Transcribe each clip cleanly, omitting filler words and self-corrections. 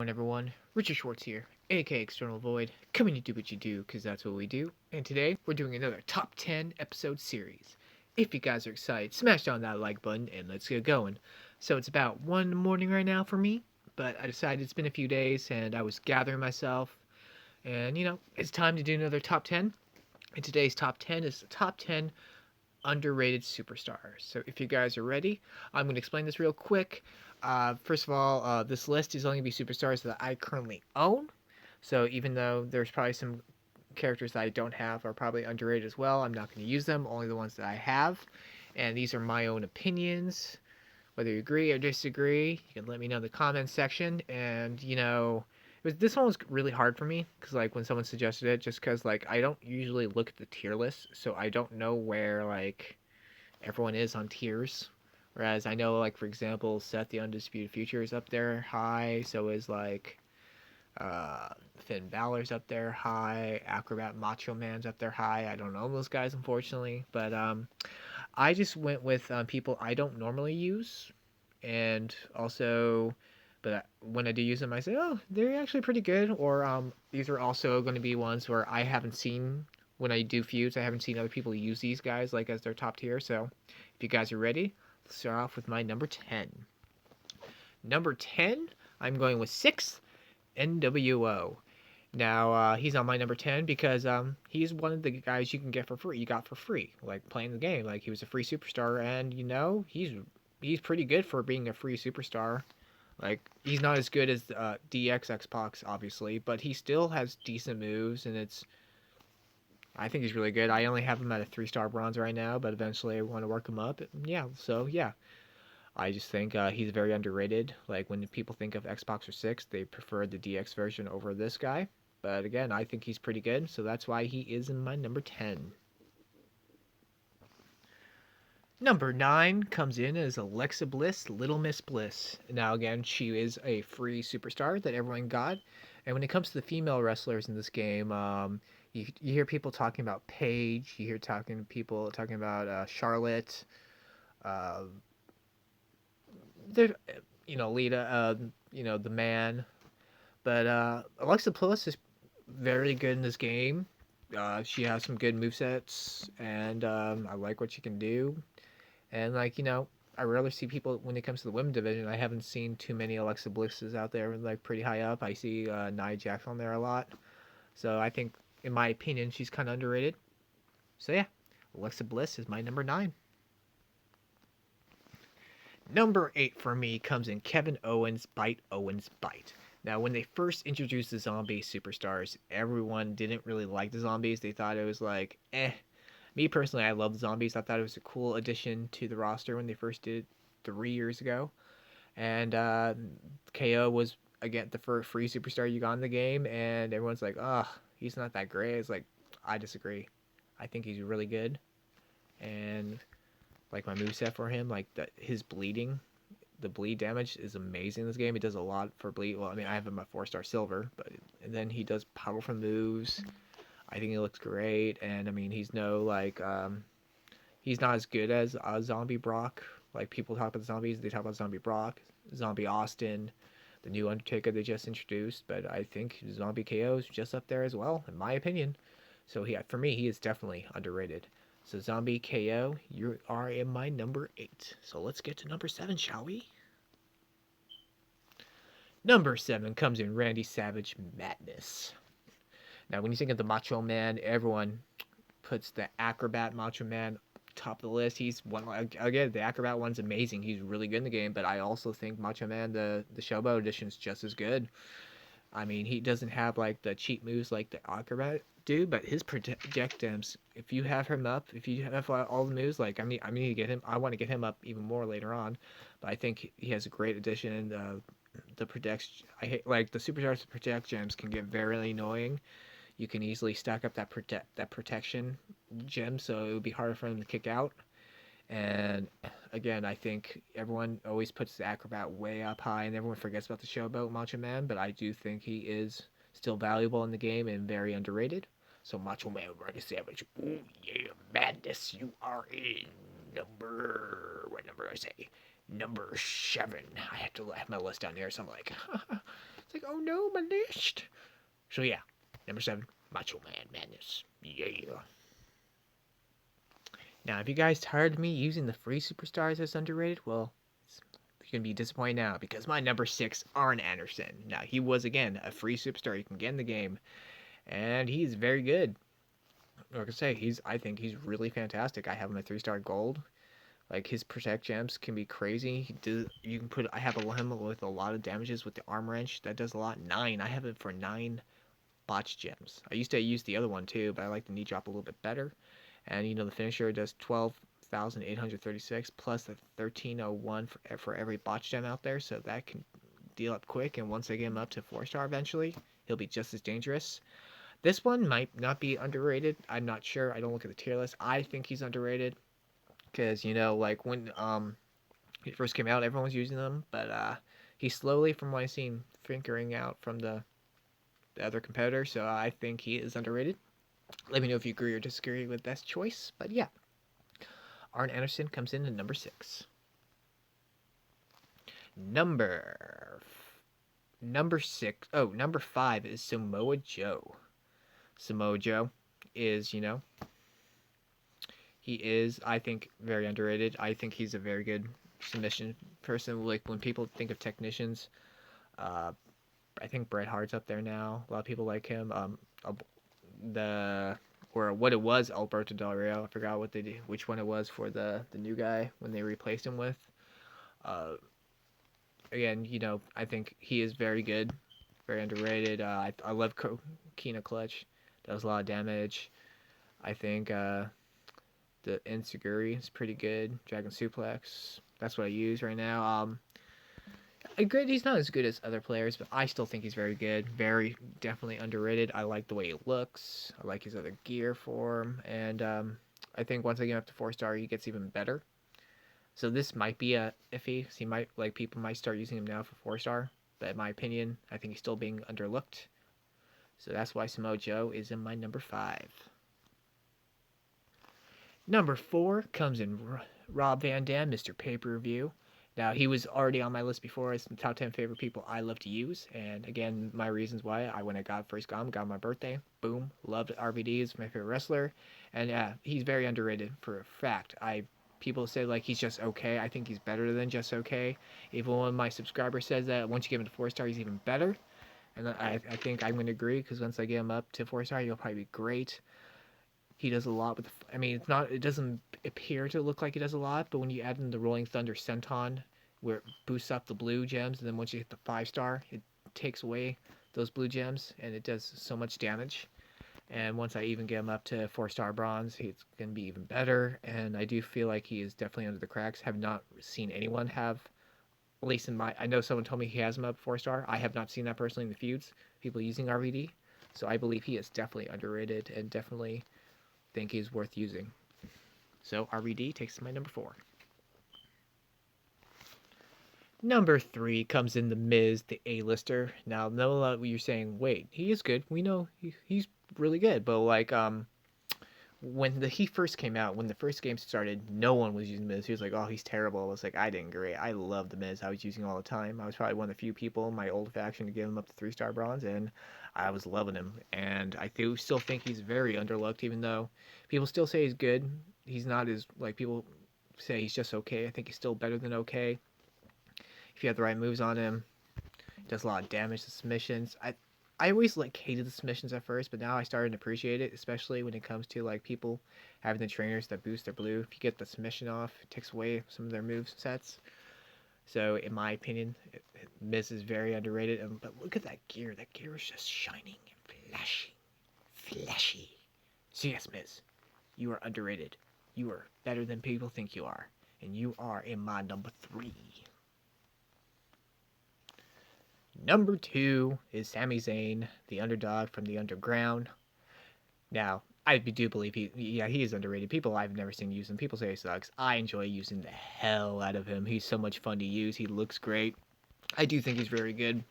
Everyone, Richard Schwartz here, aka External Void, coming to do what you do, because that's what we do. And today, we're doing another top 10 episode series. If you guys are excited, smash down that like button and let's get going. So it's about 1 in the morning right now for me, but I decided it's been a few days and I was gathering myself. And it's time to do another top 10. And today's top 10 is the top 10 underrated superstars. So if you guys are ready, I'm going to explain this real quick. First of all, this list is only going to be superstars that I currently own. So even though there's probably some characters that I don't have are probably underrated as well, I'm not going to use them, only the ones that I have. And these are my own opinions. Whether you agree or disagree, you can let me know in the comments section. And, this one was really hard for me because, like, when someone suggested it, just because, like, I don't usually look at the tier list, so I don't know where, like, everyone is on tiers. Whereas I know, like, for example, Seth the Undisputed Future is up there high, so is, like, uh, Finn Balor's up there high, Acrobat Macho Man's up there high. I don't know those guys, unfortunately, but, I just went with people I don't normally use, and also, but when I do use them, I say, oh, they're actually pretty good. Or these are also going to be ones where I haven't seen when I do feuds. I haven't seen other people use these guys like as their top tier. So if you guys are ready, let's start off with my number 10. Number 10, I'm going with 6 NWO. Now, he's on my number 10 because he's one of the guys you can get for free. You got for free, like playing the game. Like he was a free superstar, and he's pretty good for being a free superstar. Like he's not as good as DX Xbox, obviously, but he still has decent moves, and I think he's really good. I only have him at a 3-star bronze right now, but eventually I want to work him up. Yeah, so yeah, I just think he's very underrated. Like when people think of Xbox or 6, they prefer the DX version over this guy. But again, I think he's pretty good, so that's why he is in my number 10. Number 9 comes in as Alexa Bliss, Little Miss Bliss. Now, again, she is a free superstar that everyone got. And when it comes to the female wrestlers in this game, you hear people talking about Paige, you hear people talking about Charlotte, uh, there, Lita, the man. But Alexa Bliss is very good in this game. She has some good movesets, and I like what she can do. And I rarely see people when it comes to the women division. I haven't seen too many Alexa Blisses out there like pretty high up. I see Nia Jax on there a lot. So I think, in my opinion, she's kind of underrated. So yeah, Alexa Bliss is my number 9. Number 8 for me comes in Kevin Owens, Bite Owens Bite. Now, when they first introduced the zombie superstars, everyone didn't really like the zombies. They thought it was like, eh. Me personally, I love the zombies. I thought it was a cool addition to the roster when they first did it 3 years ago. And KO was, again, the first free superstar you got in the game, and everyone's like, oh, he's not that great. It's like, I disagree. I think he's really good. And like my moveset for him, like his bleeding, the bleed damage is amazing in this game. He does a lot for bleed. Well, I mean, I have him at 4-star silver, but and then he does powerful moves. I think he looks great, and I mean, he's not as good as Zombie Brock. Like people talk about zombies, they talk about Zombie Brock, Zombie Austin, the new Undertaker they just introduced. But I think Zombie KO is just up there as well, in my opinion. So for me, he is definitely underrated. So Zombie KO, you are in my number 8. So let's get to number 7, shall we? Number 7 comes in Randy Savage Madness. Now, when you think of the Macho Man, everyone puts the Acrobat Macho Man top of the list. He's one, again, the Acrobat one's amazing. He's really good in the game, but I also think Macho Man, the Showboat edition, is just as good. I mean, he doesn't have like the cheat moves like the Acrobat do, but his projectiles, if you have him up, if you have all the moves, like I need to get him. I want to get him up even more later on, but I think he has a great addition. The protect, I hate like the superstars project gems can get very annoying. You can easily stack up that protection gem, so it would be harder for him to kick out. And again, I think everyone always puts the Acrobat way up high, and everyone forgets about the Showboat Macho Man. But I do think he is still valuable in the game and very underrated. So Macho Man Randy Savage, ooh yeah, madness! You are in what number I say? Number 7. I have to have my list down here, so I'm like, It's like, oh no, my list. So yeah, number 7, Macho Man Madness. Yeah. Now, if you guys tired of me using the free superstars as underrated, well, you're gonna be disappointed now because my number 6, Arn Anderson. Now, he was again a free superstar you can get in the game, and he's very good. Like I say, I think he's really fantastic. I have him at 3-star gold. Like his protect gems can be crazy. You can put. I have him with a lot of damages with the arm wrench. That does a lot. 9. I have it for 9 botch gems. I used to use the other one too, but I like the knee drop a little bit better. And the finisher does 12,836 plus the 1301 for every botch gem out there, so that can deal up quick. And once I get him up to 4-star eventually, he'll be just as dangerous. This one might not be underrated. I'm not sure. I don't look at the tier list. I think he's underrated because like when he first came out, everyone was using them, but he slowly, from what I've seen, fingering out from the other competitor. So I think he is underrated. Let me know if you agree or disagree with that choice. But yeah, Arn Anderson comes in at number 6. Number 6. Oh, number 5 is Samoa Joe. Samoa Joe is, he is, I think, very underrated. I think he's a very good submission person. Like when people think of technicians, I think Bret Hart's up there now. A lot of people like him. What it was, Alberto Del Rio. I forgot which one it was for the new guy when they replaced him with. Again, I think he is very good, very underrated. I love Kina Clutch. Does a lot of damage. I think the Enziguri is pretty good. Dragon Suplex. That's what I use right now. He's not as good as other players, but I still think he's very good. Very definitely underrated. I like the way he looks. I like his other gear form, and I think once I get up to 4-star, he gets even better. So this might be a iffy. So people might start using him now for 4-star, but in my opinion, I think he's still being underlooked. So that's why Samoa Joe is in my number 5. Number 4 comes in Rob Van Dam, Mr. Pay-Per-View. Now, he was already on my list before as the top 10 favorite people I love to use. And again, my reasons why when I first got him, got my birthday. Boom. Loved RVD. He's my favorite wrestler. And yeah, he's very underrated for a fact. People say like he's just okay. I think he's better than just okay. Even when my subscriber says that once you give him to 4-star, he's even better. And I think I'm going to agree because once I get him up to 4-star, he'll probably be great. He does a lot with. It doesn't appear to look like he does a lot, but when you add in the Rolling Thunder Senton, where it boosts up the blue gems, and then once you hit the 5-star, it takes away those blue gems, and it does so much damage. And once I even get him up to 4-star bronze, he's going to be even better. And I do feel like he is definitely under the cracks. Have not seen anyone have, at least I know someone told me he has him up 4-star. I have not seen that personally in the feuds, people using RVD. So I believe he is definitely underrated and definitely think he's worth using. So RVD takes my number 4. Number 3 comes in The Miz, the A-lister. Now, no, you're saying, wait, he is good. We know he's really good. But like, when he first came out, when the first game started, no one was using Miz. He was like, oh, he's terrible. I was like, I didn't agree. I love The Miz. I was using him all the time. I was probably one of the few people in my old faction to get him up to 3-star bronze, and I was loving him. And I still think he's very underlooked, even though people still say he's good. He's not as, like, people say he's just okay. I think he's still better than okay. If you have the right moves on him, he does a lot of damage to submissions. I always hated the submissions at first, but now I started to appreciate it, especially when it comes to like people having the trainers that boost their blue. If you get the submission off, it takes away some of their move sets. So in my opinion, Miz is very underrated. But look at that gear. That gear is just shining and flashy. So yes, Miz, you are underrated. You are better than people think you are, and you are in my number 3. Number 2 is Sami Zayn, the underdog from the underground. Now, I do believe he is underrated. I've never seen use him. People say he sucks. I enjoy using the hell out of him. He's so much fun to use. He looks great. I do think he's very good.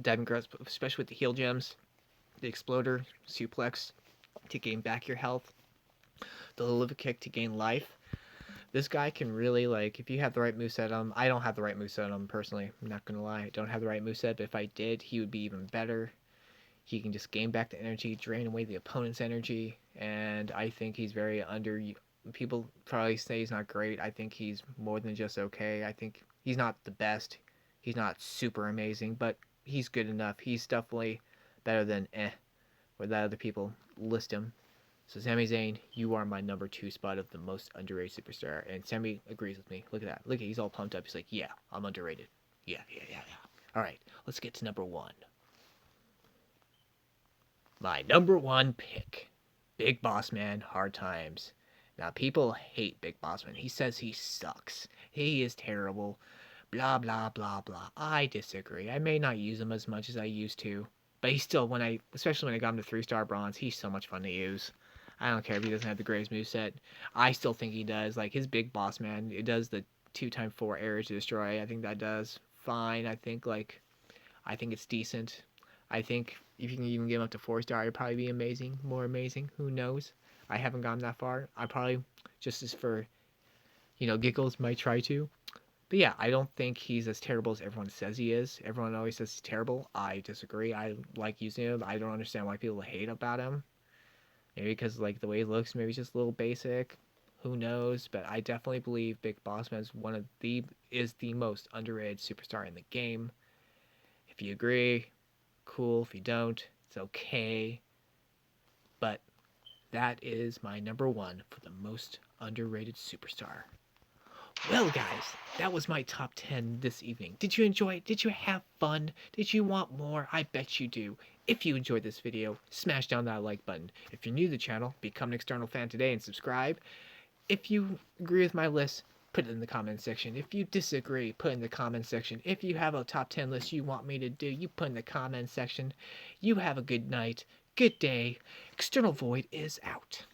Diving grabs, especially with the heal gems, the exploder, suplex to gain back your health, the liver kick to gain life. This guy can really, like, if you have the right moveset on him, I don't have the right moveset on him personally. I'm not gonna lie, I don't have the right moveset, but if I did, he would be even better. He can just gain back the energy, drain away the opponent's energy, and I think he's very under. People probably say he's not great. I think he's more than just okay. I think he's not the best. He's not super amazing, but he's good enough. He's definitely better than where that other people list him. So Sami Zayn, you are my number 2 spot of the most underrated superstar, and Sami agrees with me. Look at that. Look at he's all pumped up. He's like, yeah, I'm underrated. Yeah. All right, let's get to number 1. My number 1 pick, Big Boss Man, Hard Times. Now, people hate Big Boss Man. He says he sucks. He is terrible. Blah, blah, blah, blah. I disagree. I may not use him as much as I used to, but he's still, especially when I got him to 3-star bronze, he's so much fun to use. I don't care if he doesn't have the greatest moveset. I still think he does. Like, his Big Boss Man, it does the 2x4 air to destroy. I think that does fine. I think it's decent. I think if you can even get him up to 4-star, it'd probably be amazing. More amazing. Who knows? I haven't gone that far. I probably, just as for, giggles, might try to. But yeah, I don't think he's as terrible as everyone says he is. Everyone always says he's terrible. I disagree. I like using him. I don't understand why people hate about him. Maybe because, like, the way he looks, maybe just a little basic. Who knows? But I definitely believe Big Boss Man is the most underrated superstar in the game. If you agree, cool. If you don't, it's okay. But that is my number 1 for the most underrated superstar. Well, guys, that was my top 10 this evening. Did you enjoy it? Did you have fun? Did you want more? I bet you do. If you enjoyed this video, smash down that like button. If you're new to the channel, become an external fan today and subscribe. If you agree with my list, put it in the comment section. If you disagree, put it in the comment section. If you have a top 10 list you want me to do, you put in the comment section. You have a good night, good day. External Void is out.